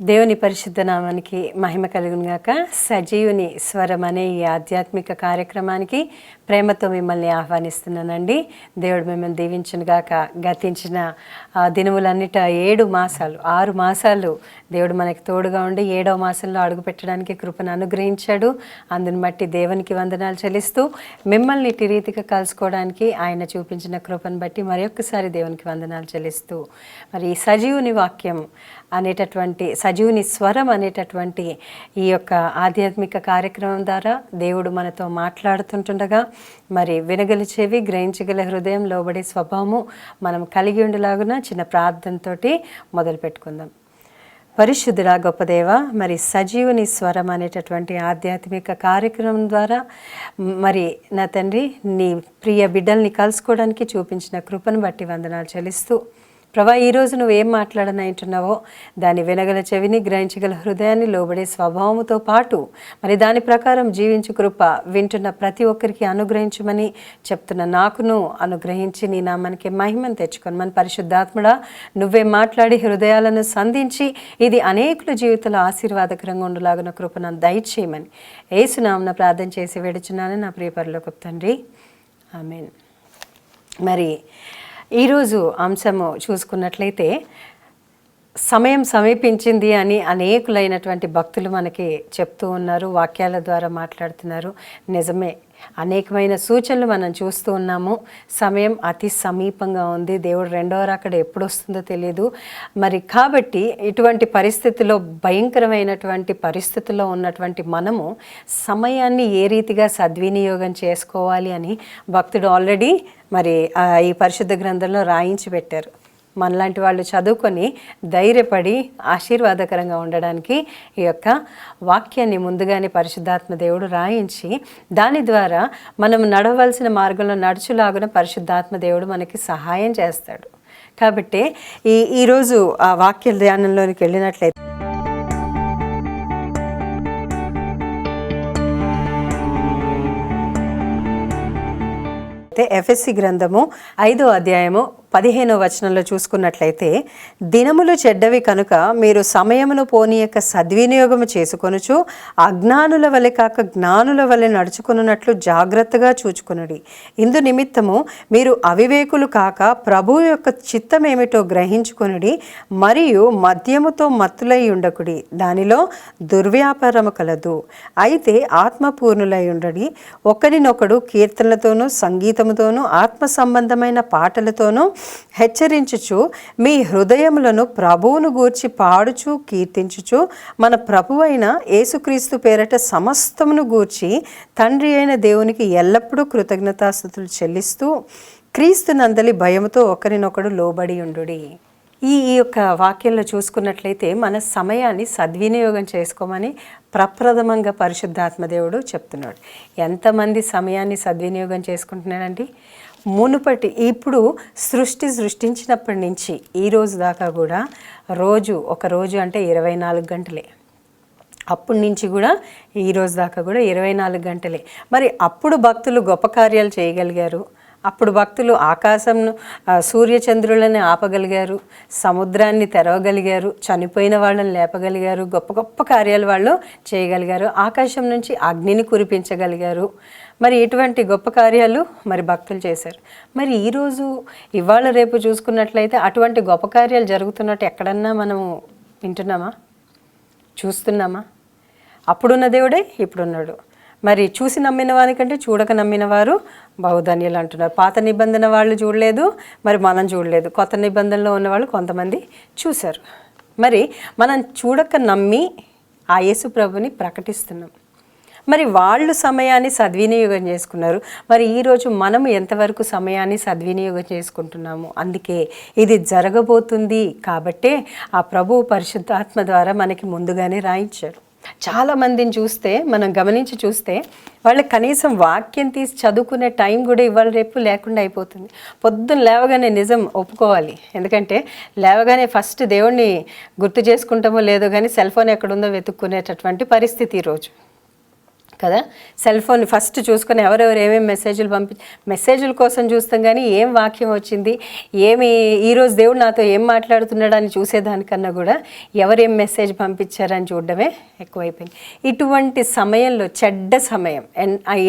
దేవుని పరిశుద్ధ నామానికి మహిమ కలుగును గాక. సజీవుని స్వరం అనే ఈ ఆధ్యాత్మిక కార్యక్రమానికి ప్రేమతో మిమ్మల్ని ఆహ్వానిస్తున్నానండి. దేవుడు మిమ్మల్ని దీవించును గాక. గతించిన దినములన్నిట 6 మాసాలు దేవుడు మనకి తోడుగా ఉండి 7వ మాసంలో అడుగు పెట్టడానికి కృపను అనుగ్రహించాడు. అందుని బట్టి దేవునికి వందనాలు చెల్లిస్తూ మిమ్మల్ని ఇటు రీతిగా కలుసుకోవడానికి ఆయన చూపించిన కృపను బట్టి మరొకసారి దేవునికి వందనాలు చెల్లిస్తూ మరి ఈ సజీవుని వాక్యం అనేటటువంటి సజీవుని స్వరం అనేటటువంటి ఈ యొక్క ఆధ్యాత్మిక కార్యక్రమం ద్వారా దేవుడు మనతో మాట్లాడుతుంటుండగా మరి వినగల చెవి, గ్రహించగల హృదయం, లోబడే స్వభావము మనం కలిగి ఉండేలాగున చిన్న ప్రార్థనతోటి మొదలు పెట్టుకుందాం. పరిశుద్ధుడా గొప్ప దేవ, మరి సజీవుని స్వరం అనేటటువంటి ఆధ్యాత్మిక కార్యక్రమం ద్వారా మరి నా తండ్రి నీ ప్రియ బిడ్డల్ని కలుసుకోవడానికి చూపించిన కృపను బట్టి వందనాలు చెల్లిస్తూ ప్రభా, ఈరోజు నువ్వేం మాట్లాడనంటున్నావో దాన్ని వినగల చెవిని, గ్రహించగల హృదయాన్ని, లోబడే స్వభావముతో పాటు మరి దాని ప్రకారం జీవించు కృప వింటున్న ప్రతి ఒక్కరికి అనుగ్రహించమని చెప్తున్న నాకును అనుగ్రహించి నీ నామానికి మహిమను తెచ్చుకొని మన పరిశుద్ధాత్ముడా నువ్వే మాట్లాడి హృదయాలను సంధించి ఇది అనేకుల జీవితంలో ఆశీర్వాదకరంగా ఉండలాగిన కృపను దయచేయమని యేసునామమున ప్రార్థన చేసి వేడుచున్నాను నా ప్రియ పరలోకపు తండ్రి, ఆమేన్. మరి ఈరోజు అంశము చూసుకున్నట్లయితే సమయం సమీపించింది అని అనేకులైనటువంటి భక్తులు మనకి చెప్తూ ఉన్నారు, వాక్యాల ద్వారా మాట్లాడుతున్నారు. నిజమే, అనేకమైన సూచనలు మనం చూస్తూ ఉన్నాము. సమయం అతి సమీపంగా ఉంది. దేవుడు రెండవ రాకడ ఎప్పుడు వస్తుందో తెలియదు. మరి కాబట్టి ఇటువంటి పరిస్థితుల్లో, భయంకరమైనటువంటి పరిస్థితుల్లో ఉన్నటువంటి మనము సమయాన్ని ఏ రీతిగా సద్వినియోగం చేసుకోవాలి అని భక్తుడు ఆల్రెడీ మరి ఈ పరిశుద్ధ గ్రంథంలో రాయించి పెట్టారు. మనలాంటి వాళ్ళు చదువుకొని ధైర్యపడి ఆశీర్వాదకరంగా ఉండడానికి ఈ యొక్క వాక్యాన్ని ముందుగానే పరిశుద్ధాత్మ దేవుడు రాయించి దాని ద్వారా మనం నడవలసిన మార్గంలో నడుచులాగున పరిశుద్ధాత్మ దేవుడు మనకి సహాయం చేస్తాడు. కాబట్టి ఈరోజు ఆ వాక్య ధ్యానంలోనికి వెళ్ళినట్లయితే ఎఫెసీ గ్రంథము 5వ అధ్యాయము 15వ వచనంలో చూసుకున్నట్లయితే, దినములు చెడ్డవి కనుక మీరు సమయమును పోనీయక సద్వినియోగము చేసుకొనుచు అజ్ఞానుల వలె కాక జ్ఞానుల వలె నడుచుకున్నట్లు జాగ్రత్తగా చూచుకొనుడి. ఇందు నిమిత్తము మీరు అవివేకులు కాక ప్రభువు యొక్క చిత్తమేమిటో గ్రహించుకొనుడి. మరియు మద్యముతో మత్తులై ఉండకుడి, దానిలో దుర్వ్యాపారము కలదు. అయితే ఆత్మపూర్ణులై ఉండడి, ఒకరినొకడు కీర్తనలతోనూ సంగీతముతోనూ ఆత్మ సంబంధమైన పాటలతోనూ హెచ్చరించుచు మీ హృదయములను ప్రభువును గూర్చి పాడుచు కీర్తించుచు మన ప్రభువైన యేసుక్రీస్తు పేరట సమస్తమును గూర్చి తండ్రి అయిన దేవునికి ఎల్లప్పుడూ కృతజ్ఞతాస్తుతులు చెల్లిస్తూ క్రీస్తు నందలి భయముతో ఒకరినొకడు లోబడి ఉండుడి. ఈ యొక్క వాక్యంలో చూసుకున్నట్లయితే మన సమయాన్ని సద్వినియోగం చేసుకోమని ప్రప్రథమంగా పరిశుద్ధాత్మదేవుడు చెప్తున్నాడు. ఎంతమంది సమయాన్ని సద్వినియోగం చేసుకుంటున్నాడండి? మునుపటి ఇప్పుడు సృష్టించినప్పటి నుంచి ఈ రోజు దాకా కూడా ఒక రోజు అంటే 24 గంటలే. అప్పటి నుంచి కూడా ఈ రోజు దాకా కూడా 24 గంటలే. మరి అప్పుడు భక్తులు గొప్ప కార్యాలు చేయగలిగారు. అప్పుడు భక్తులు ఆకాశంను, సూర్యచంద్రులను ఆపగలిగారు, సముద్రాన్ని తెరవగలిగారు, చనిపోయిన వాళ్ళని లేపగలిగారు, గొప్ప గొప్ప కార్యాలు వాళ్ళు చేయగలిగారు, ఆకాశం నుంచి అగ్నిని కురిపించగలిగారు. మరి ఇటువంటి గొప్ప కార్యాలు మరి భక్తులు చేశారు. మరి ఈరోజు ఇవాళ రేపు చూసుకున్నట్లయితే అటువంటి గొప్ప కార్యాలు జరుగుతున్నట్టు ఎక్కడన్నా మనము వింటున్నామా, చూస్తున్నామా? అప్పుడున్న దేవుడే ఇప్పుడున్నాడు. మరి చూసి నమ్మిన వారికంటే చూడక నమ్మిన వారు బహుధన్యులు అంటున్నారు. పాత నిబంధన వాళ్ళు చూడలేదు, మరి మనం చూడలేదు. కొత్త నిబంధనలో ఉన్నవాళ్ళు కొంతమంది చూశారు. మరి మనం చూడక నమ్మి ఆ యేసు ప్రభుని ప్రకటిస్తున్నాం. మరి వాళ్ళు సమయాన్ని సద్వినియోగం చేసుకున్నారు. మరి ఈరోజు మనం ఎంతవరకు సమయాన్ని సద్వినియోగం చేసుకుంటున్నాము? అందుకే ఇది జరగబోతుంది కాబట్టే ఆ ప్రభువు పరిశుద్ధాత్మ ద్వారా మనకి ముందుగానే రాయించాడు. చాలామందిని చూస్తే, మనం గమనించి చూస్తే వాళ్ళకి కనీసం వాక్యం తీసి చదువుకునే టైం కూడా ఇవాళ రేపు లేకుండా అయిపోతుంది. పొద్దున్న లేవగానే నిజం ఒప్పుకోవాలి, ఎందుకంటే లేవగానే ఫస్ట్ దేవుణ్ణి గుర్తు చేసుకుంటామో లేదో కానీ సెల్ ఫోన్ ఎక్కడుందో వెతుక్కునేటటువంటి పరిస్థితి ఈరోజు. కదా. సెల్ ఫోన్ ఫస్ట్ చూసుకొని ఎవరెవరు ఏమేమి మెసేజ్ల కోసం చూస్తాం, కానీ ఏం వాక్యం వచ్చింది, ఏమి ఈరోజు దేవుడు నాతో ఏం మాట్లాడుతున్నాడు అని చూసేదానికన్నా కూడా ఎవరేం మెసేజ్ పంపించారని చూడడమే ఎక్కువైపోయింది. ఇటువంటి సమయంలో చెడ్డ సమయం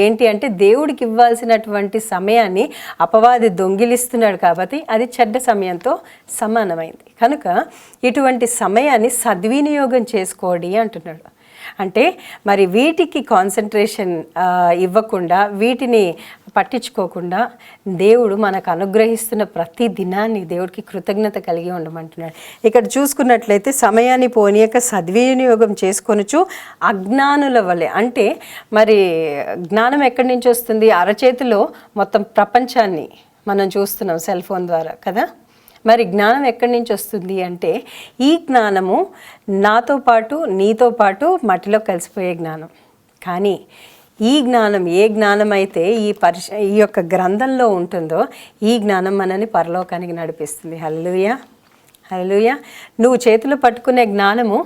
ఏంటి అంటే దేవుడికి ఇవ్వాల్సినటువంటి సమయాన్ని అపవాది దొంగిలిస్తున్నాడు, కాబట్టి అది చెడ్డ సమయంతో సమానమైంది. కనుక ఇటువంటి సమయాన్ని సద్వినియోగం చేసుకోండి అంటున్నాడు. అంటే మరి వీటికి కాన్సన్ట్రేషన్ ఇవ్వకుండా, వీటిని పట్టించుకోకుండా దేవుడు మనకు అనుగ్రహిస్తున్న ప్రతి దినాన్ని దేవుడికి కృతజ్ఞత కలిగి ఉండమంటున్నాడు. ఇక్కడ చూసుకున్నట్లయితే సమయాన్ని పోనీయక సద్వినియోగం చేసుకొనుచు అజ్ఞానుల వలె. అంటే మరి జ్ఞానం ఎక్కడి నుంచి వస్తుంది? అరచేతిలో మొత్తం ప్రపంచాన్ని మనం చూస్తున్నాం సెల్ ఫోన్ ద్వారా కదా. మరి జ్ఞానం ఎక్కడి నుంచి వస్తుంది అంటే ఈ జ్ఞానము నాతో పాటు నీతో పాటు మట్టిలో కలిసిపోయే జ్ఞానం. కానీ ఈ జ్ఞానం ఏ జ్ఞానం అయితే ఈ యొక్క గ్రంథంలో ఉంటుందో ఈ జ్ఞానం మనని పరలోకానికి నడిపిస్తుంది. హల్లెలూయా, హల్లెలూయా. నువ్వు చేతిలో పట్టుకునే జ్ఞానము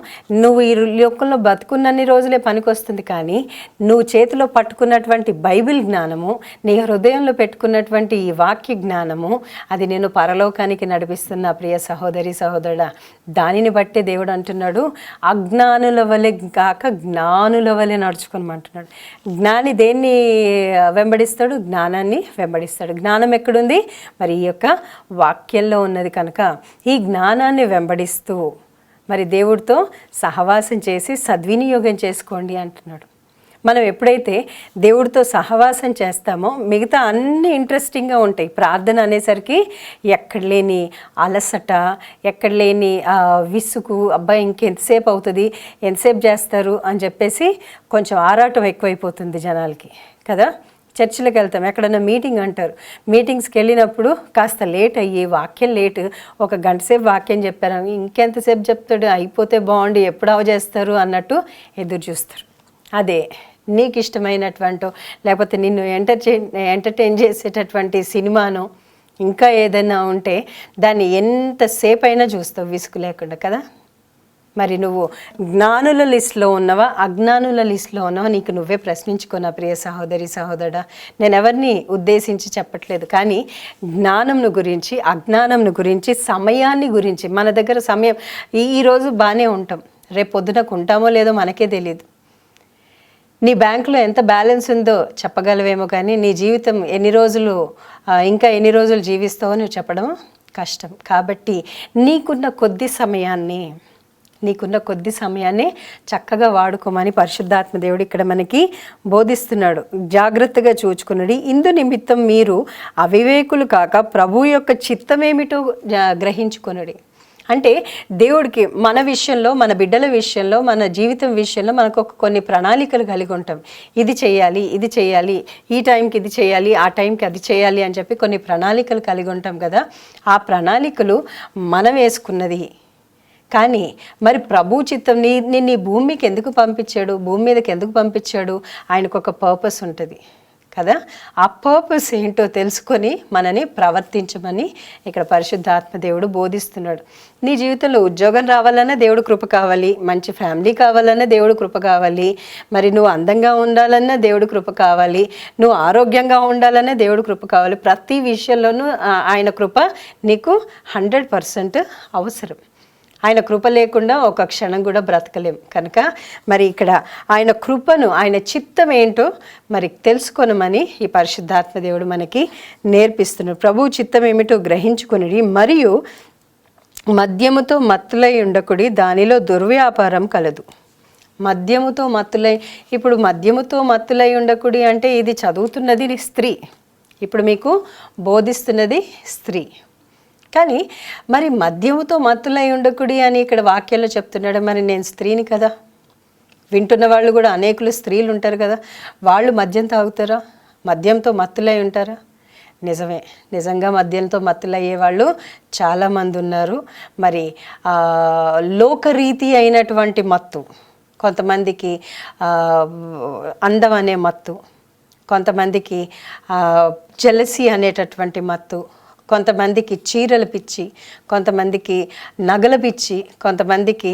నువ్వు ఈ లోకంలో బతుకున్నన్ని రోజులే పనికొస్తుంది, కానీ నువ్వు చేతిలో పట్టుకున్నటువంటి బైబిల్ జ్ఞానము, నీ హృదయంలో పెట్టుకున్నటువంటి ఈ వాక్య జ్ఞానము, అది నేను పరలోకానికి నడిపిస్తున్న ప్రియ సహోదరి సహోదరుడా. దానిని బట్టే దేవుడు అంటున్నాడు, అజ్ఞానుల వలె కాక జ్ఞానుల వలె నడుచుకోమంటున్నాడు. జ్ఞాని దేన్ని వెంబడిస్తాడు? జ్ఞానాన్ని వెంబడిస్తాడు. జ్ఞానం ఎక్కడుంది? మరి ఈ యొక్క వాక్యంలో ఉన్నది. కనుక ఈ జ్ఞానాన్ని వెంబడిస్తూ మరి దేవుడితో సహవాసం చేసి సద్వినియోగం చేసుకోండి అంటున్నాడు. మనం ఎప్పుడైతే దేవుడితో సహవాసం చేస్తామో మిగతా అన్ని ఇంట్రెస్టింగ్గా ఉంటాయి. ప్రార్థన అనేసరికి ఎక్కడ లేని అలసట, ఎక్కడ లేని విసుగు, అబ్బాయి ఇంకెంతసేపు అవుతుంది, ఎంతసేపు చేస్తారు అని చెప్పేసి కొంచెం ఆరాటం ఎక్కువైపోతుంది జనాలకి కదా. చర్చిలకు వెళ్తాం, ఎక్కడన్నా మీటింగ్ అంటారు, మీటింగ్స్కి వెళ్ళినప్పుడు కాస్త లేట్ అయ్యి వాక్యం లేట్, ఒక గంట సేపు వాక్యం చెప్పారు, ఇంకెంతసేపు చెప్తాడు, అయిపోతే బాగుండి ఎప్పుడు అవజేస్తారు అన్నట్టు ఎదురు చూస్తారు. అదే నీకు ఇష్టమైనటువంటి లేకపోతే నిన్ను ఎంటర్టైన్ చేసేటటువంటి సినిమాను ఇంకా ఏదైనా ఉంటే దాన్ని ఎంతసేపు అయినా చూస్తావు విసుగు లేకుండా కదా. మరి నువ్వు జ్ఞానుల లిస్టులో ఉన్నవా అజ్ఞానుల లిస్టులో ఉన్నవా? నీకు నువ్వే ప్రశ్నించుకున్నా ప్రియ సహోదరి సహోదరుడా. నేను ఎవరిని ఉద్దేశించి చెప్పట్లేదు, కానీ జ్ఞానంను గురించి అజ్ఞానంను గురించి సమయాన్ని గురించి. మన దగ్గర సమయం ఈరోజు బాగానే ఉంటాం, రేపు పొద్దునకు ఉంటామో లేదో మనకే తెలియదు. నీ బ్యాంకులో ఎంత బ్యాలెన్స్ ఉందో చెప్పగలవేమో, కానీ నీ జీవితం ఇంకా ఎన్ని రోజులు జీవిస్తావో నువ్వు చెప్పడం కష్టం. కాబట్టి నీకున్న కొద్ది సమయాన్ని చక్కగా వాడుకోమని పరిశుద్ధాత్మ దేవుడు ఇక్కడ మనకి బోధిస్తున్నాడు. జాగ్రత్తగా చూచుకున్నది. ఇందు నిమిత్తం మీరు అవివేకులు కాక ప్రభు యొక్క చిత్తమేమిటో గ్రహించుకొనుడి. అంటే దేవుడికి మన విషయంలో, మన బిడ్డల విషయంలో, మన జీవితం విషయంలో మనకు కొన్ని ప్రణాళికలు కలిగి ఉంటాం. ఇది చేయాలి, ఇది చేయాలి, ఈ టైంకి ఇది చేయాలి, ఆ టైంకి అది చేయాలి అని చెప్పి కొన్ని ప్రణాళికలు కలిగి ఉంటాం కదా. ఆ ప్రణాళికలు మనం వేసుకున్నది. కానీ మరి ప్రభు చిత్తం నిన్ను ఈ భూమికి ఎందుకు పంపించాడు, భూమి మీదకి ఎందుకు పంపించాడు? ఆయనకు ఒక పర్పస్ ఉంటుంది కదా. ఆ పర్పస్ ఏంటో తెలుసుకొని మనని ప్రవర్తించమని ఇక్కడ పరిశుద్ధాత్మ దేవుడు బోధిస్తున్నాడు. నీ జీవితంలో ఉద్యోగం రావాలన్నా దేవుడు కృప కావాలి, మంచి ఫ్యామిలీ కావాలన్నా దేవుడు కృప కావాలి, మరి నువ్వు అందంగా ఉండాలన్నా దేవుడు కృప కావాలి, నువ్వు ఆరోగ్యంగా ఉండాలన్నా దేవుడు కృప కావాలి. ప్రతి విషయంలోనూ ఆయన కృప నీకు 100% అవసరం. ఆయన కృప లేకుండా ఒక క్షణం కూడా బ్రతకలేం. కనుక మరి ఇక్కడ ఆయన కృపను, ఆయన చిత్తం ఏంటో మరి తెలుసుకొనమని ఈ పరిశుద్ధాత్మ దేవుడు మనకి నేర్పిస్తున్నాడు. ప్రభు చిత్తం ఏమిటో గ్రహించుకొనిడి, మరియు మద్యముతో మత్తులై ఉండకుడి, దానిలో దుర్వ్యాపారం కలదు. మద్యముతో మత్తులై, ఇప్పుడు మద్యముతో మత్తులై ఉండకుడి అంటే ఇది చదువుతున్నది స్త్రీ, ఇప్పుడు మీకు బోధిస్తున్నది స్త్రీ. కానీ మరి మద్యముతో మత్తులై ఉండకుడి అని ఇక్కడ వాక్యాల్లో చెప్తున్నాడు. మరి నేను స్త్రీని కదా, వింటున్న వాళ్ళు కూడా అనేకులు స్త్రీలు ఉంటారు కదా, వాళ్ళు మద్యం తాగుతారా? మద్యంతో మత్తులై ఉంటారా? నిజంగా మద్యంతో మత్తులయ్యే వాళ్ళు చాలామంది ఉన్నారు. మరి లోకరీతి అయినటువంటి మత్తు, కొంతమందికి అందం అనే మత్తు, కొంతమందికి జెలసీ అనేటటువంటి మత్తు, కొంతమందికి చీరల పిచ్చి, కొంతమందికి నగల పిచ్చి, కొంతమందికి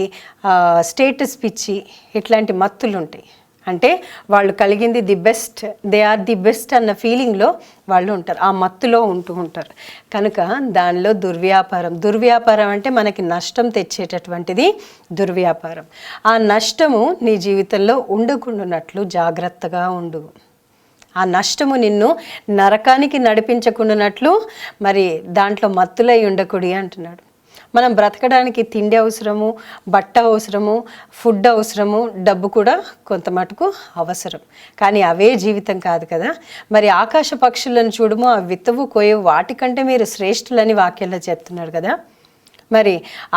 స్టేటస్ పిచ్చి, ఇట్లాంటి మత్తులు ఉంటాయి. అంటే వాళ్ళు కలిగింది the best, they are the best అన్న ఫీలింగ్లో వాళ్ళు ఉంటారు, ఆ మత్తులో ఉంటూ ఉంటారు. కనుక దానిలో దుర్వ్యాపారం అంటే మనకి నష్టం తెచ్చేటటువంటిది దుర్వ్యాపారం. ఆ నష్టము నీ జీవితంలో ఉండకుండానట్లు జాగ్రత్తగా ఉండు. ఆ నష్టము నిన్ను నరకానికి నడిపించకుండానట్లు మరి దాంట్లో మత్తులై ఉండకూడి అంటున్నాడు. మనం బ్రతకడానికి తిండి అవసరము, బట్ట అవసరము, ఫుడ్ అవసరము, డబ్బు కూడా కొంత మటుకు అవసరం. కానీ అవే జీవితం కాదు కదా. మరి ఆకాశ పక్షులను చూడము, ఆ విత్తవు కోయవు, వాటికంటే మీరు శ్రేష్ఠులని వాక్యంలో చెప్తున్నాడు కదా. మరి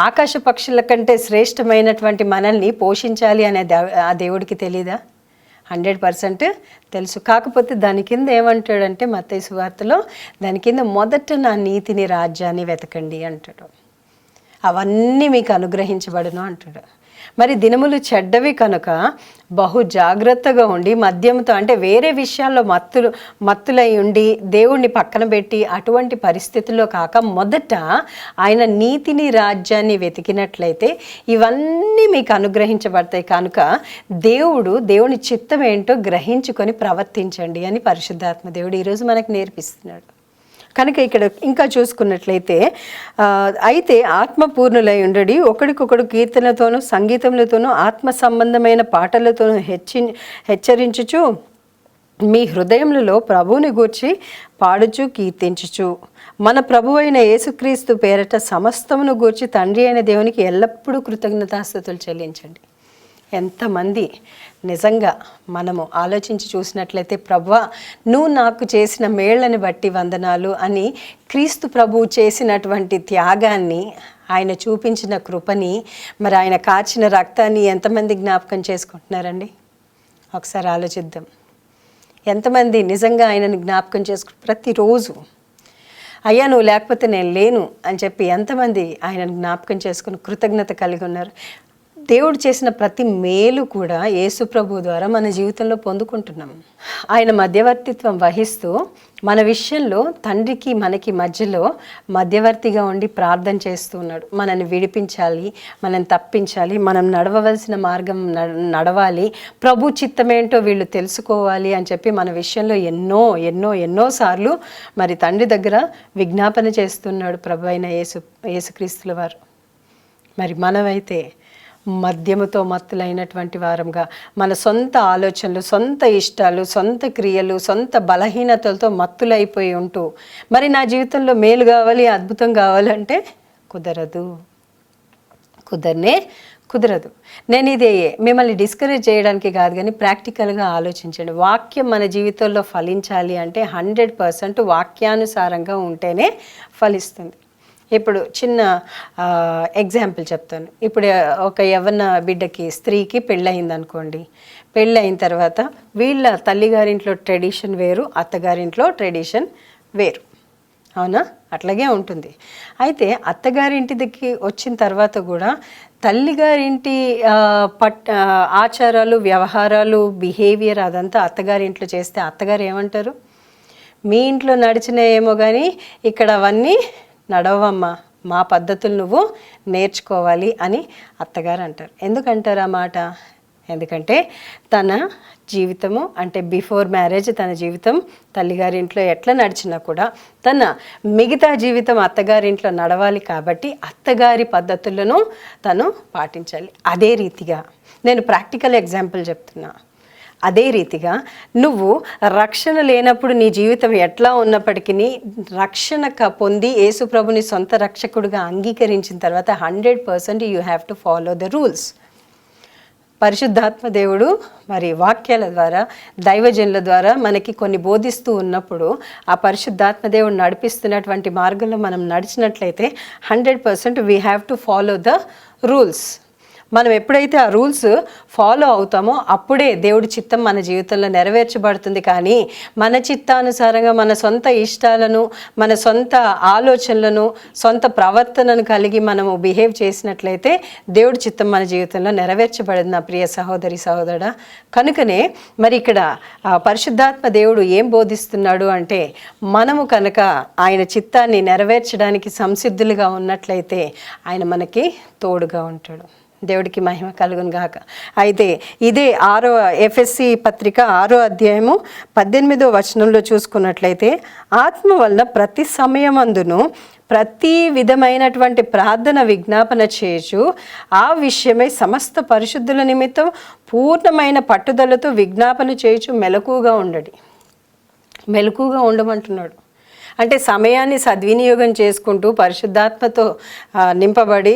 ఆకాశ పక్షుల కంటే శ్రేష్టమైనటువంటి మనల్ని పోషించాలి అనే ఆ దేవుడికి తెలీదా? 100% తెలుసు. కాకపోతే దాని కింద ఏమంటాడంటే మత్తయి సువార్తలో దాని కింద మొదట నా నీతిని రాజ్యాన్ని వెతకండి అంటాడు, అవన్నీ మీకు అనుగ్రహించబడును అంటాడు. మరి దినములు చెడ్డవి కనుక బహు జాగ్రత్తగా ఉండి మద్యంతో అంటే వేరే విషయాల్లో మత్తులై ఉండి దేవుణ్ణి పక్కన పెట్టి అటువంటి పరిస్థితుల్లో కాక మొదట ఆయన నీతిని రాజ్యాన్ని వెతికినట్లయితే ఇవన్నీ మీకు అనుగ్రహించబడతాయి. కనుక దేవుని చిత్తం ఏంటో గ్రహించుకొని ప్రవర్తించండి అని పరిశుద్ధాత్మ దేవుడు ఈరోజు మనకు నేర్పిస్తున్నాడు. కనుక ఇక్కడ ఇంకా చూసుకున్నట్లయితే అయితే ఆత్మపూర్ణులై ఉండడి, ఒకడికొకడు కీర్తనతోనూ సంగీతములతోనూ ఆత్మ సంబంధమైన పాటలతోనూ హెచ్చరించుచు మీ హృదయములలో ప్రభువుని గూర్చి పాడుచు కీర్తించుచు మన ప్రభువైన యేసుక్రీస్తు పేరట సమస్తమును గూర్చి తండ్రి అయిన దేవునికి ఎల్లప్పుడూ కృతజ్ఞతాస్తుతులు చెల్లించండి. ఎంతమంది నిజంగా మనము ఆలోచించి చూసినట్లయితే ప్రభువా నువ్వు నాకు చేసిన మేళ్లను బట్టి వందనాలు అని క్రీస్తు ప్రభువు చేసినటువంటి త్యాగాన్ని, ఆయన చూపించిన కృపని, మరి ఆయన కార్చిన రక్తాన్ని ఎంతమంది జ్ఞాపకం చేసుకుంటున్నారండి? ఒకసారి ఆలోచిద్దాం. ఎంతమంది నిజంగా ఆయనని జ్ఞాపకం ప్రతిరోజు అయ్యా నువ్వు లేకపోతే నేను లేను అని చెప్పి ఎంతమంది ఆయనను జ్ఞాపకం చేసుకుని కృతజ్ఞత కలిగి ఉన్నారు? దేవుడు చేసిన ప్రతి మేలు కూడా యేసు ప్రభు ద్వారా మన జీవితంలో పొందుకుంటున్నాం. ఆయన మధ్యవర్తిత్వం వహిస్తూ మన విషయంలో తండ్రికి మనకి మధ్యలో మధ్యవర్తిగా ఉండి ప్రార్థన చేస్తూ ఉన్నాడు. మనల్ని విడిపించాలి, మనం తప్పించాలి, మనం నడవవలసిన మార్గం నడవాలి, ప్రభు చిత్తమేంటో వీళ్ళు తెలుసుకోవాలి అని చెప్పి మన విషయంలో ఎన్నోసార్లు మరి తండ్రి దగ్గర విజ్ఞాపన చేస్తున్నాడు ప్రభు అయిన యేసుక్రీస్తుల వారు. మరి మనమైతే మద్యముతో మత్తులైనటువంటి వారంగా మన సొంత ఆలోచనలు, సొంత ఇష్టాలు, సొంత క్రియలు, సొంత బలహీనతలతో మత్తులైపోయి ఉంటూ మరి నా జీవితంలో మేలు కావాలి, అద్భుతం కావాలంటే కుదరదు. నేను ఇది మిమ్మల్ని డిస్కరేజ్ చేయడానికి కాదు, కానీ ప్రాక్టికల్గా ఆలోచించండి. వాక్యం మన జీవితంలో ఫలించాలి అంటే 100% వాక్యానుసారంగా ఉంటేనే ఫలిస్తుంది. ఇప్పుడు చిన్న ఎగ్జాంపుల్ చెప్తాను. ఇప్పుడు ఒక యవ్వన బిడ్డకి, స్త్రీకి పెళ్ళయింది అనుకోండి. పెళ్ళయిన తర్వాత వీళ్ళ తల్లిగారింట్లో ట్రెడిషన్ వేరు, అత్తగారింట్లో ట్రెడిషన్ వేరు, అవునా? అట్లాగే ఉంటుంది. అయితే అత్తగారింటికి వచ్చిన తర్వాత కూడా తల్లిగారింటి ఆచారాలు, వ్యవహారాలు, బిహేవియర్ అదంతా అత్తగారింట్లో చేస్తే అత్తగారు ఏమంటారు? మీ ఇంట్లో నడిచినాయేమో కానీ ఇక్కడ అవన్నీ నడవమ్మా, మా పద్ధతులు నువ్వు నేర్చుకోవాలి అని అత్తగారు అంటారు. ఎందుకంటారు ఆ మాట? ఎందుకంటే తన జీవితము అంటే బిఫోర్ మ్యారేజ్ తన జీవితం తల్లిగారింట్లో ఎట్లా నడిచినా కూడా తన మిగతా జీవితం అత్తగారింట్లో నడవాలి కాబట్టి అత్తగారి పద్ధతులను తను పాటించాలి. అదే రీతిగా నేను ప్రాక్టికల్ ఎగ్జాంపుల్ చెప్తున్నా. అదే రీతిగా నువ్వు రక్షణ లేనప్పుడు నీ జీవితం ఎట్లా ఉన్నప్పటికీ రక్షణ పొంది యేసు ప్రభుని సొంత రక్షకుడిగా అంగీకరించిన తర్వాత 100% you have to follow the rules. పరిశుద్ధాత్మ దేవుడు మరి వాక్యాల ద్వారా, దైవజనుల ద్వారా మనకి కొన్ని బోధిస్తూ ఉన్నప్పుడు ఆ పరిశుద్ధాత్మ దేవుడు నడిపిస్తున్నటువంటి మార్గంలో మనం నడిచినట్లయితే 100% we have to follow the rules. మనం ఎప్పుడైతే ఆ రూల్స్ ఫాలో అవుతామో అప్పుడే దేవుడి చిత్తం మన జీవితంలో నెరవేర్చబడుతుంది. కానీ మన చిత్తానుసారంగా మన సొంత ఇష్టాలను, మన సొంత ఆలోచనలను, సొంత ప్రవర్తనను కలిగి మనము బిహేవ్ చేసినట్లయితే దేవుడి చిత్తం మన జీవితంలో నెరవేర్చబడింది నా ప్రియ సహోదరి సహోదరుడా. కనుకనే మరి ఇక్కడ పరిశుద్ధాత్మ దేవుడు ఏం బోధిస్తున్నాడు అంటే మనము కనుక ఆయన చిత్తాన్ని నెరవేర్చడానికి సంసిద్ధులుగా ఉన్నట్లయితే ఆయన మనకి తోడుగా ఉంటాడు. దేవుడికి మహిమ కలుగును గాక. అయితే ఇదే ఎఫెసీ పత్రిక 6వ అధ్యాయము 18వ వచనంలో చూసుకున్నట్లయితే, ఆత్మ వలన ప్రతి సమయమందును ప్రతి విధమైనటువంటి ప్రార్థన విజ్ఞాపన చేయుచు ఆ విషయమై సమస్త పరిశుద్ధుల నిమిత్తం పూర్ణమైన పట్టుదలతో విజ్ఞాపన చేయుచు మెలకుగా ఉండడి. మెలకుగా ఉండమంటున్నాడు. అంటే సమయాన్ని సద్వినియోగం చేసుకుంటూ పరిశుద్ధాత్మతో నింపబడి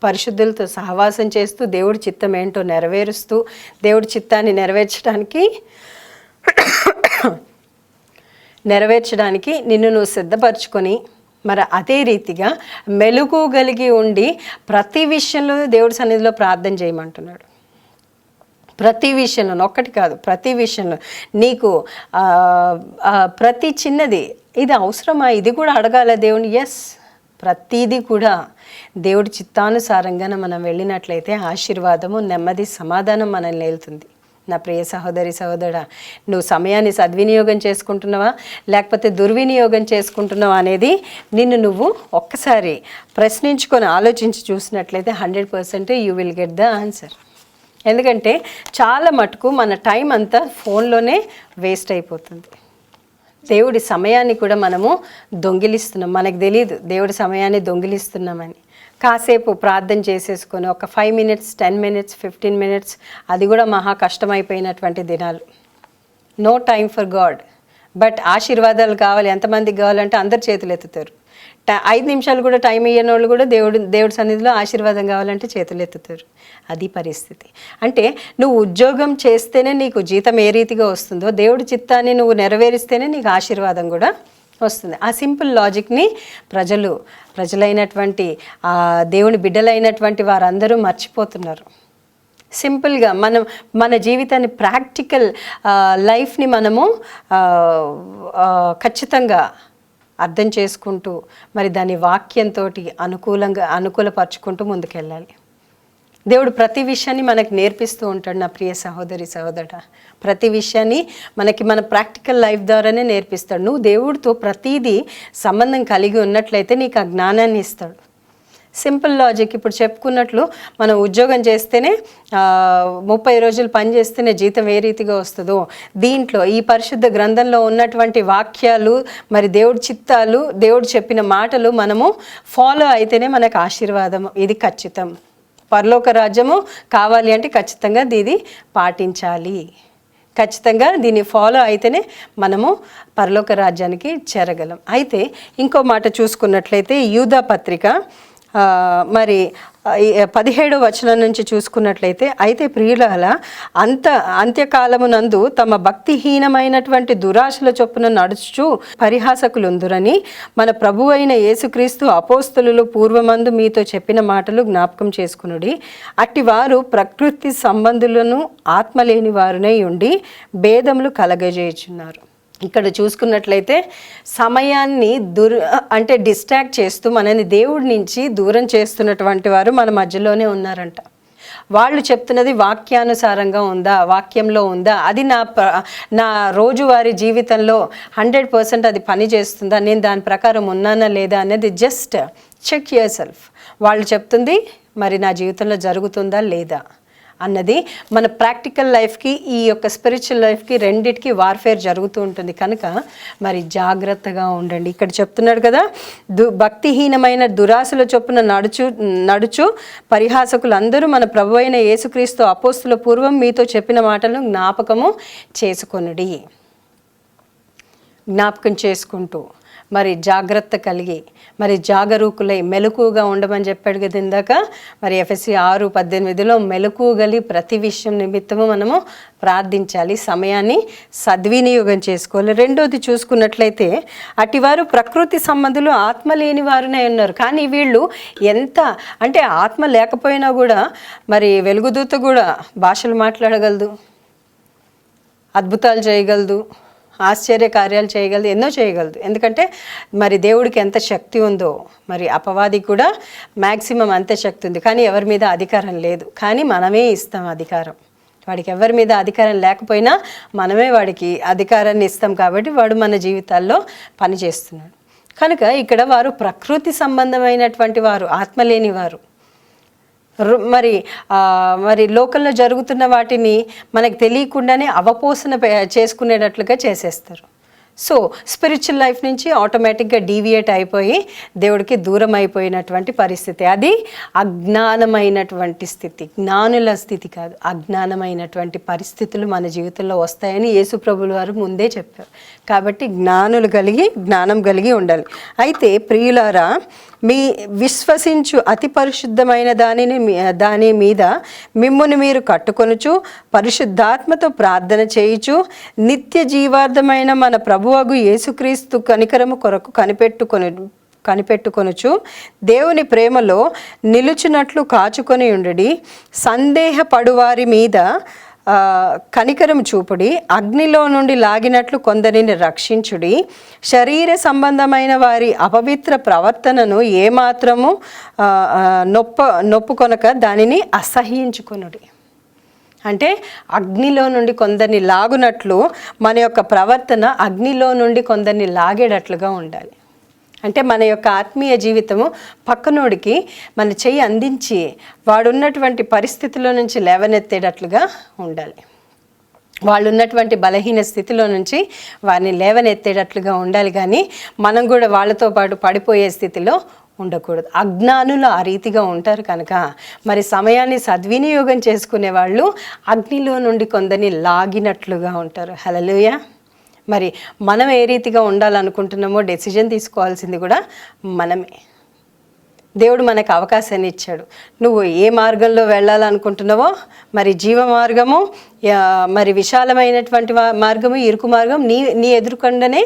పరిశుద్ధులతో సహవాసం చేస్తూ దేవుడి చిత్తం ఏంటో నెరవేరుస్తూ దేవుడి చిత్తాన్ని నెరవేర్చడానికి నిన్ను నువ్వు సిద్ధపరచుకొని మరి అదే రీతిగా మెలుగుగలిగి ఉండి ప్రతి విషయంలో దేవుడి సన్నిధిలో ప్రార్థన చేయమంటున్నాడు. ప్రతి విషయంలో, ఒక్కటి కాదు, ప్రతి విషయంలో నీకు ప్రతి చిన్నది ఇది అవసరమా, ఇది కూడా అడగాల దేవుని. ఎస్, ప్రతిదీ కూడా దేవుడి చిత్తానుసారంగా మనం వెళ్ళినట్లయితే ఆశీర్వాదము, నెమ్మది, సమాధానం మనల్ని వెళ్తుంది. నా ప్రియ సహోదరి సహోదరుడా, నువ్వు సమయాన్ని సద్వినియోగం చేసుకుంటున్నావా లేకపోతే దుర్వినియోగం చేసుకుంటున్నావా అనేది నిన్ను నువ్వు ఒక్కసారి ప్రశ్నించుకొని ఆలోచించి చూసినట్లయితే 100% you will get the answer. ఎందుకంటే చాలా మటుకు మన టైం అంతా ఫోన్లోనే వేస్ట్ అయిపోతుంది. దేవుడి సమయాన్ని కూడా మనము దొంగిలిస్తున్నాం, మనకు తెలియదు దేవుడి సమయాన్ని దొంగిలిస్తున్నామని. కాసేపు ప్రార్థన చేసేసుకొని ఒక 5 minutes 10 minutes 15 minutes, అది కూడా మహా కష్టమైపోయినటువంటి దినాలు. No time for God. But ఆశీర్వాదాలు కావాలి, ఎంతమందికి కావాలంటే అందరు చేతులు ఎత్తుతారు. 5 నిమిషాలు కూడా టైం ఇయ్యని వాళ్ళు కూడా దేవుడి సన్నిధిలో ఆశీర్వాదం కావాలంటే చేతులు ఎత్తుతారు. అది పరిస్థితి. అంటే నువ్వు ఉద్యోగం చేస్తేనే నీకు జీతం ఏ రీతిగా వస్తుందో, దేవుడి చిత్తాన్ని నువ్వు నెరవేరిస్తేనే నీకు ఆశీర్వాదం కూడా వస్తుంది. ఆ సింపుల్ లాజిక్ని ప్రజలైనటువంటి దేవుని బిడ్డలైనటువంటి వారందరూ మర్చిపోతున్నారు. సింపుల్గా మన జీవితాన్ని, ప్రాక్టికల్ లైఫ్ని మనము ఖచ్చితంగా అర్థం చేసుకుంటూ మరి దాని వాక్యంతో అనుకూలపరుచుకుంటూ ముందుకెళ్ళాలి. దేవుడు ప్రతి విషయాన్ని మనకు నేర్పిస్తూ ఉంటాడు. నా ప్రియ సహోదరి సహోదరుడా, ప్రతి విషయాన్ని మన ప్రాక్టికల్ లైఫ్ ద్వారానే నేర్పిస్తాడు. నువ్వు దేవుడితో ప్రతిదీ సంబంధం కలిగి ఉన్నట్లయితే నీకు ఆ జ్ఞానాన్ని ఇస్తాడు. సింపుల్ లాజిక్, ఇప్పుడు చెప్పుకున్నట్లు మనం ఉద్యోగం చేస్తేనే 30 రోజులు పని చేస్తేనే జీతం ఏ రీతిగా వస్తుందో, దీంట్లో ఈ పరిశుద్ధ గ్రంథంలో ఉన్నటువంటి వాక్యాలు, మరి దేవుడి చిత్తాలు, దేవుడు చెప్పిన మాటలు మనము ఫాలో అయితేనే మనకు ఆశీర్వాదం. ఇది ఖచ్చితం. పరలోక రాజ్యము కావాలి అంటే ఖచ్చితంగా దీన్ని పాటించాలి. ఖచ్చితంగా దీన్ని ఫాలో అయితేనే మనము పరలోక రాజ్యానికి చేరగలం. అయితే ఇంకో మాట చూసుకున్నట్లయితే యూదా పత్రిక మరి 17వ వచనం నుంచి చూసుకున్నట్లయితే, అయితే ప్రియులారా, అంత్యకాలమునందు తమ భక్తిహీనమైనటువంటి దురాశల చొప్పున నడుచు పరిహాసకులుందురని మన ప్రభువైన యేసుక్రీస్తు అపోస్తలులు పూర్వమందు మీతో చెప్పిన మాటలు జ్ఞాపకం చేసుకునుడి. అట్టి వారు ప్రకృతి సంబంధులను ఆత్మలేని వారునై ఉండి భేదములు కలగజేయుచున్నారు. ఇక్కడ చూసుకున్నట్లయితే సమయాన్ని డిస్ట్రాక్ట్ చేస్తూ మనని దేవుడి నుంచి దూరం చేస్తున్నటువంటి వారు మన మధ్యలోనే ఉన్నారంట. వాళ్ళు చెప్తున్నది వాక్యానుసారంగా ఉందా, వాక్యంలో ఉందా, అది నా రోజువారీ జీవితంలో 100% అది పని చేస్తుందా, నేను దాని ప్రకారం ఉన్నానా లేదా అనేది జస్ట్ చెక్ యువర్ సెల్ఫ్. వాళ్ళు చెప్తుంది మరి నా జీవితంలో జరుగుతుందా లేదా అన్నది మన ప్రాక్టికల్ లైఫ్కి, ఈ యొక్క స్పిరిచువల్ లైఫ్కి, రెండిటికి వార్ఫేర్ జరుగుతూ ఉంటుంది. కనుక మరి జాగ్రత్తగా ఉండండి. ఇక్కడ చెప్తున్నాడు కదా, భక్తిహీనమైన దురాశల చొప్పున నడుచు పరిహాసకులందరూ మన ప్రభువైన యేసుక్రీస్తు అపోస్తుల పూర్వం మీతో చెప్పిన మాటలను జ్ఞాపకం చేసుకుంటూ మరి జాగ్రత్త కలిగి మరి జాగరూకులై మెలకుగా ఉండమని చెప్పాడు కదా ఇందాక. మరి ఎఫెసీ 6:18లో మెలకుగలి ప్రతి విషయం నిమిత్తము మనము ప్రార్థించాలి, సమయాన్ని సద్వినియోగం చేసుకోవాలి. రెండోది చూసుకున్నట్లయితే, అటివారు ప్రకృతి సంబంధులు ఆత్మ లేని వారునే ఉన్నారు. కానీ వీళ్ళు ఎంత అంటే ఆత్మ లేకపోయినా కూడా మరి వెలుగుదూత కూడా భాషలు మాట్లాడగలదు, అద్భుతాలు చేయగలదు, ఆశ్చర్య కార్యాలు చేయగలదు, ఎన్నో చేయగలదు. ఎందుకంటే మరి దేవుడికి ఎంత శక్తి ఉందో, మరి అపవాదికి కూడా మ్యాక్సిమం అంతే శక్తి ఉంది. కానీ ఎవరి మీద అధికారం లేదు. కానీ మనమే ఇస్తాం అధికారం. వాడికి ఎవరి మీద అధికారం లేకపోయినా మనమే వాడికి అధికారాన్ని ఇస్తాం. కాబట్టి వాడు మన జీవితాల్లో పనిచేస్తున్నాడు. కనుక ఇక్కడ వారు ప్రకృతి సంబంధమైనటువంటి వారు, ఆత్మలేని వారు. మరి లోకంలో జరుగుతున్న వాటిని మనకు తెలియకుండానే అవపోసన చేసుకునేటట్లుగా చేసేస్తారు. సో స్పిరిచువల్ లైఫ్ నుంచి ఆటోమేటిక్గా డీవియేట్ అయిపోయి దేవుడికి దూరం అయిపోయినటువంటి పరిస్థితి. అది అజ్ఞానమైనటువంటి స్థితి, జ్ఞానుల స్థితి కాదు, అజ్ఞానమైనటువంటి పరిస్థితులు మన జీవితంలో వస్తాయని యేసు ప్రభువుల వారు ముందే చెప్పారు. కాబట్టి జ్ఞానం కలిగి ఉండాలి. అయితే ప్రియులారా, మీ విశ్వసించు అతి పరిశుద్ధమైన దాని మీద మిమ్మును మీరు కట్టుకొనుచు పరిశుద్ధాత్మతో ప్రార్థన చేయుచు నిత్య జీవార్థమైన మన ప్రభువగు యేసుక్రీస్తు కనికరము కొరకు కనిపెట్టుకొనుచు దేవుని ప్రేమలో నిలుచున్నట్లు కాచుకొని ఉండుడి. సందేహపడువారి మీద కనికరం చూపుడి. అగ్నిలో నుండి లాగినట్లు కొందరిని రక్షించుడి. శరీర సంబంధమైన వారి అపవిత్ర ప్రవర్తనను ఏమాత్రము నొప్పుకొనక దానిని అసహ్యించుకొనుడి. అంటే అగ్నిలో నుండి కొందరిని లాగునట్లు మన యొక్క ప్రవర్తన అగ్నిలో నుండి కొందరిని లాగేటట్లుగా ఉండాలి. అంటే మన యొక్క ఆత్మీయ జీవితము పక్కనోడికి మన చెయ్యి అందించి వాడున్నటువంటి పరిస్థితుల్లో నుంచి లేవనెత్తేటట్లుగా ఉండాలి. వాళ్ళు ఉన్నటువంటి బలహీన స్థితిలో నుంచి వారిని లేవనెత్తేటట్లుగా ఉండాలి. కానీ మనం కూడా వాళ్ళతో పాటు పడిపోయే స్థితిలో ఉండకూడదు. అజ్ఞానులు ఆ రీతిగా ఉంటారు కనుక మరి సమయాన్ని సద్వినియోగం చేసుకునే వాళ్ళు అగ్నిలో నుండి కొందరిని లాగినట్లుగా ఉంటారు. హల్లెలూయా. మరి మనం ఏ రీతిగా ఉండాలనుకుంటున్నామో డెసిజన్ తీసుకోవాల్సింది కూడా మనమే. దేవుడు మనకు అవకాశాన్ని ఇచ్చాడు. నువ్వు ఏ మార్గంలో వెళ్ళాలనుకుంటున్నావో, మరి జీవ మార్గము, మరి విశాలమైనటువంటి మార్గము, ఇరుకు మార్గం నీ ఎదురుకొండనే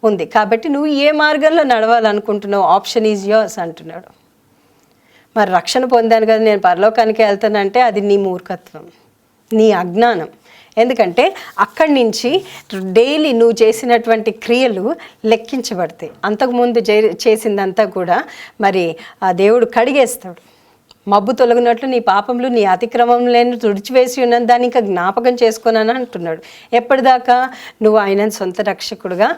ఉంది. కాబట్టి నువ్వు ఏ మార్గంలో నడవాలనుకుంటున్నావు, ఆప్షన్ ఈజ్ యోర్స్ అంటున్నాడు. మరి రక్షణ పొందాను కదా, నేను పరలోకానికి వెళ్తానంటే అది నీ మూర్ఖత్వం, నీ అజ్ఞానం. ఎందుకంటే అక్కడి నుంచి డైలీ నువ్వు చేసినటువంటి క్రియలు లెక్కించబడతాయి. అంతకుముందు చేసిందంతా కూడా మరి ఆ దేవుడు కడిగేస్తాడు. మబ్బు తొలగినట్లు నీ పాపములు నీ అతిక్రమములను తుడిచివేసి ఉన్నది దాన్ని ఇంకా జ్ఞాపకం చేసుకున్నాను అంటున్నాడు. ఎప్పటిదాకా నువ్వు ఆయన సొంత రక్షకుడుగా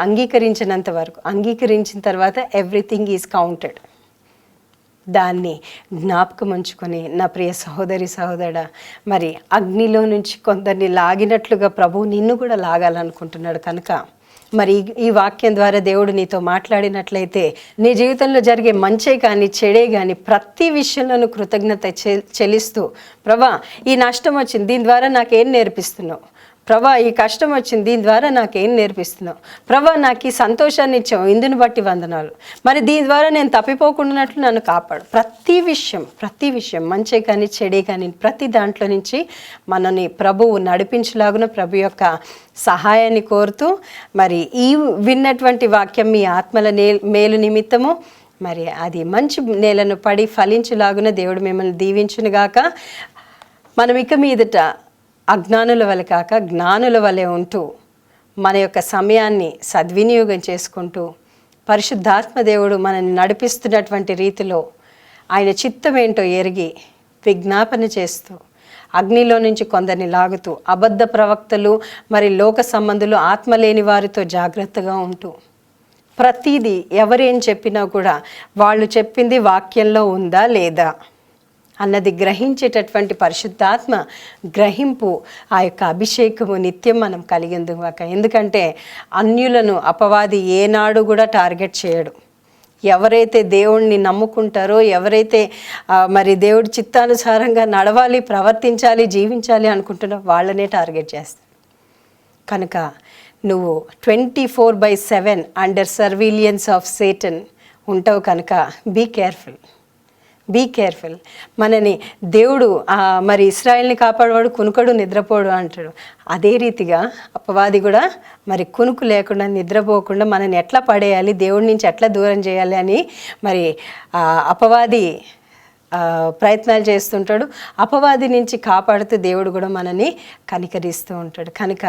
అంగీకరించినంత వరకు. అంగీకరించిన తర్వాత ఎవ్రీథింగ్ ఈజ్ కౌంటెడ్. దాన్ని జ్ఞాపకం ఉంచుకొని నా ప్రియ సహోదరుడా, మరి అగ్నిలో నుంచి కొందరిని లాగినట్లుగా ప్రభువు నిన్ను కూడా లాగాలనుకుంటున్నాడు. కనుక మరి ఈ వాక్యం ద్వారా దేవుడు నీతో మాట్లాడినట్లయితే నీ జీవితంలో జరిగే మంచే కానీ చెడే కానీ ప్రతి విషయంలోనూ కృతజ్ఞత చెల్లిస్తూ, ప్రభా ఈ నష్టం వచ్చింది, దీని ద్వారా నాకేం నేర్పిస్తున్నావు, ప్రభా ఈ కష్టం వచ్చింది, దీని ద్వారా నాకేం నేర్పిస్తున్నావు, ప్రభా నాకు ఈ సంతోషాన్ని ఇచ్చావు, ఇందుని బట్టి వందనాలు, మరి దీని ద్వారా నేను తప్పిపోకుండానట్లు నన్ను కాపాడు. ప్రతి విషయం మంచే కానీ చెడే కానీ ప్రతి దాంట్లో నుంచి మనని ప్రభువు నడిపించలాగున ప్రభు యొక్క సహాయాన్ని కోరుతూ, మరి ఈ విన్నటువంటి వాక్యం మీ ఆత్మల మేలు నిమిత్తము మరి అది మంచి నేలను పడి ఫలించులాగున దేవుడు మిమ్మల్ని దీవించునుగాక. మనం ఇక మీదట అజ్ఞానుల వలె కాక జ్ఞానుల వలె ఉంటూ మన యొక్క సమయాన్ని సద్వినియోగం చేసుకుంటూ పరిశుద్ధాత్మ దేవుడు మనల్ని నడిపిస్తున్నటువంటి రీతిలో ఆయన చిత్తం ఏంటో ఎరిగి విజ్ఞాపన చేస్తూ అగ్నిలో నుంచి కొందరిని లాగుతూ అబద్ధ ప్రవక్తలు మరి లోక సంబంధులు ఆత్మ లేని వారితో జాగ్రత్తగా ఉంటూ ప్రతిదీ ఎవరేం చెప్పినా కూడా వాళ్ళు చెప్పింది వాక్యంలో ఉందా లేదా అన్నది గ్రహించేటటువంటి పరిశుద్ధాత్మ గ్రహింపు, ఆ యొక్క అభిషేకము నిత్యం మనం కలిగిందుగాక. ఎందుకంటే అన్యులను అపవాది ఏనాడు కూడా టార్గెట్ చేయడు. ఎవరైతే దేవుణ్ణి నమ్ముకుంటారో, ఎవరైతే మరి దేవుడి చిత్తానుసారంగా నడవాలి, ప్రవర్తించాలి, జీవించాలి అనుకుంటున్నారో వాళ్ళనే టార్గెట్ చేస్తారు. కనుక నువ్వు 24/7 అండర్ సర్వీలియన్స్ ఆఫ్ సేటన్ ఉంటావు. కనుక బీ కేర్ఫుల్. మనని దేవుడు మరి ఇశ్రాయేల్ని కాపాడేవాడు కునుకడు నిద్రపోడు అంటాడు. అదే రీతిగా అపవాది కూడా మరి కునుకు లేకుండా నిద్రపోకుండా మనని ఎట్లా పడేయాలి, దేవుడి నుంచి ఎట్లా దూరం చేయాలి అని మరి అపవాది ప్రయత్నాలు చేస్తుంటాడు. అపవాది నుంచి కాపాడుతూ దేవుడు కూడా మనని కనికరిస్తూ ఉంటాడు. కనుక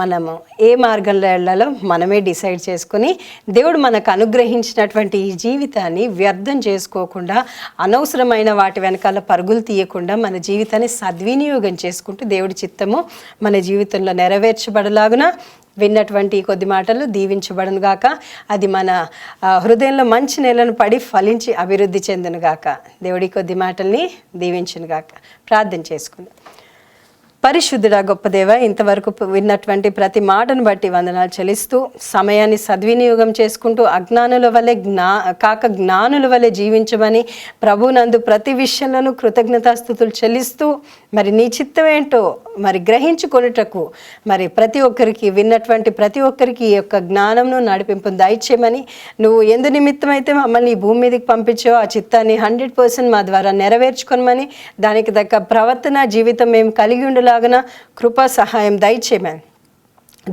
మనము ఏ మార్గంలో వెళ్ళాలో మనమే డిసైడ్ చేసుకొని దేవుడు మనకు అనుగ్రహించినటువంటి ఈ జీవితాన్ని వ్యర్థం చేసుకోకుండా, అనవసరమైన వాటి వెనకాల పరుగులు తీయకుండా మన జీవితాన్ని సద్వినియోగం చేసుకుంటూ దేవుడి చిత్తము మన జీవితంలో నెరవేర్చబడలాగున విన్నటువంటి ఈ కొద్ది మాటలు దీవించబడును గాక. అది మన హృదయంలో మంచి నేలను పడి ఫలించి అభివృద్ధి చెందును గాక. దేవుడి కొద్ది మాటల్ని దీవించును గాక. ప్రార్థన చేసుకుందాం. పరిశుద్ధుడా గొప్ప దేవ, ఇంతవరకు విన్నటువంటి ప్రతి మాటను బట్టి వందనాలు చెల్లిస్తూ, సమయాన్ని సద్వినియోగం చేసుకుంటూ అజ్ఞానుల వలె జ్ఞానుల వలె జీవించమని ప్రభునందు ప్రతి విషయంలోనూ కృతజ్ఞతాస్తుతులు చెల్లిస్తూ, మరి నీ చిత్తం ఏంటో మరి గ్రహించుకొనుటకు మరి ప్రతి ఒక్కరికి విన్నటువంటి ప్రతి ఒక్కరికి ఈ యొక్క జ్ఞానంను నడిపింపు దయచేయమని, నువ్వు ఎందు నిమిత్తమైతే మమ్మల్ని ఈ భూమి మీదకి పంపించావో ఆ చిత్తాన్ని 100% మా ద్వారా నెరవేర్చుకోమని, దానికి తగ్గ ప్రవర్తన జీవితం మేము కలిగి ఉండేలాగన కృపా సహాయం దయచేయమని,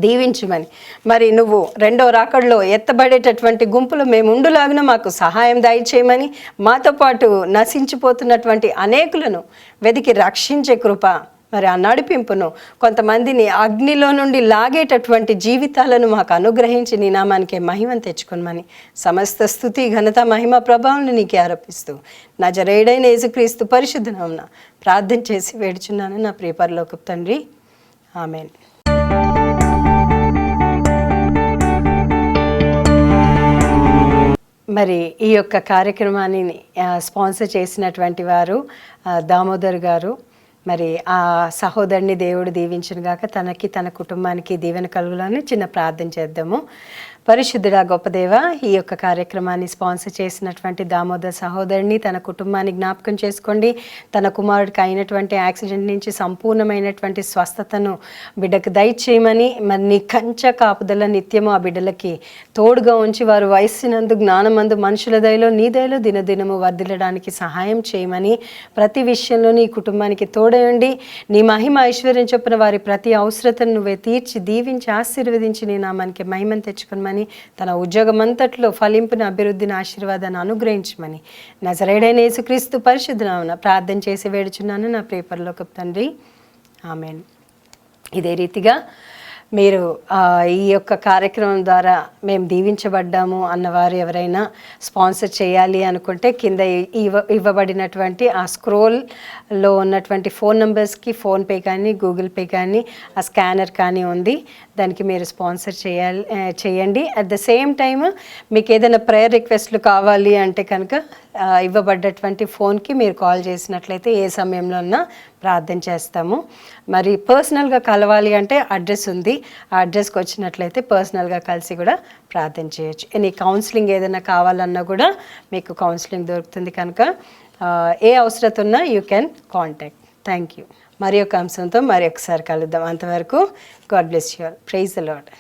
దీవించమని, మరి నువ్వు రెండో రాకడలో ఎత్తబడేటటువంటి గుంపులు మేము ఉండులాగిన మాకు సహాయం దయచేయమని, మాతో పాటు నశించిపోతున్నటువంటి అనేకులను వెతికి రక్షించే కృప, మరి ఆ నడిపింపును, కొంతమందిని అగ్నిలో నుండి లాగేటటువంటి జీవితాలను మాకు అనుగ్రహించి నీ నామానికి మహిమను తెచ్చుకోమని, సమస్త స్తుతి ఘనత మహిమ ప్రభావాలను నీకే ఆరోపిస్తూ నజరేయుడైన యేసుక్రీస్తు పరిశుద్ధ నామమున ప్రార్థన చేసి వేడుచున్నాను నా ప్రియ పరలోకపు తండ్రి. ఆమేన్. మరి ఈ యొక్క కార్యక్రమాన్ని స్పాన్సర్ చేసినటువంటి వారు దామోదర్ గారు. మరి ఆ సహోదరుని దేవుడు దీవించును గాక. తనకి తన కుటుంబానికి దీవెన కలుగులని చిన్న ప్రార్థన చేద్దాము. పరిశుద్ధుడా గొప్ప దేవ, ఈ యొక్క కార్యక్రమాన్ని స్పాన్సర్ చేసినటువంటి దామోదర్ సహోదరుని తన కుటుంబాన్ని జ్ఞాపకం చేసుకోండి. తన కుమారుడికి అయినటువంటి యాక్సిడెంట్ నుంచి సంపూర్ణమైనటువంటి స్వస్థతను బిడ్డకు దయచేయమని, మరి నీ కంచ కాపుదల నిత్యము ఆ బిడ్డలకి తోడుగా ఉంచి వారు వయస్సునందు జ్ఞానమందు మనుషుల దయలో నీ దయలో దినదినము వర్ధిల్లడానికి సహాయం చేయమని, ప్రతి విషయంలో నీ కుటుంబానికి తోడయండి. నీ మహిమ ఐశ్వర్యం చొప్పున వారి ప్రతి అవసరతను నువ్వే తీర్చి దీవించి ఆశీర్వదించి నీ నామానికి మహిమను తెచ్చుకోమని, తన ఉద్యోగం అంతట్లో ఫలింపుని అభివృద్ధిని ఆశీర్వాదాన్ని అనుగ్రహించమని నజరేయుడైన యేసుక్రీస్తు పరిశుద్ధ నామమున ప్రార్థన చేసి వేడుచున్నాను నా ప్రియ పరలోకపు తండ్రి. ఆమేన్. ఇదే రీతిగా మీరు ఈ యొక్క కార్యక్రమం ద్వారా మేము దీవించబడ్డాము అన్నవారు ఎవరైనా స్పాన్సర్ చేయాలి అనుకుంటే కింద ఇవ్వబడినటువంటి ఆ స్క్రోల్లో ఉన్నటువంటి ఫోన్ నెంబర్స్కి ఫోన్పే కానీ గూగుల్ పే కానీ ఆ స్కానర్ కానీ ఉంది, దానికి మీరు స్పాన్సర్ చేయండి. అట్ ద సేమ్ టైమ్ మీకు ఏదైనా ప్రేయర్ రిక్వెస్ట్లు కావాలి అంటే కనుక ఇవ్వబడ్డటువంటి ఫోన్కి మీరు కాల్ చేసినట్లయితే ఏ సమయంలో ఉన్నా ప్రార్థన చేస్తాము. మరి పర్సనల్గా కలవాలి అంటే అడ్రస్ ఉంది, ఆ అడ్రస్కి వచ్చినట్లయితే పర్సనల్గా కలిసి కూడా ప్రార్థన చేయొచ్చు. ఎనీ కౌన్సిలింగ్ ఏదైనా కావాలన్నా కూడా మీకు కౌన్సిలింగ్ దొరుకుతుంది కనుక ఏ అవసరం ఉన్నా you can contact. Thank you. మరి ఒక అంశంతో మరి ఒకసారి కలుద్దాం. అంతవరకు God bless you all. Praise the lord.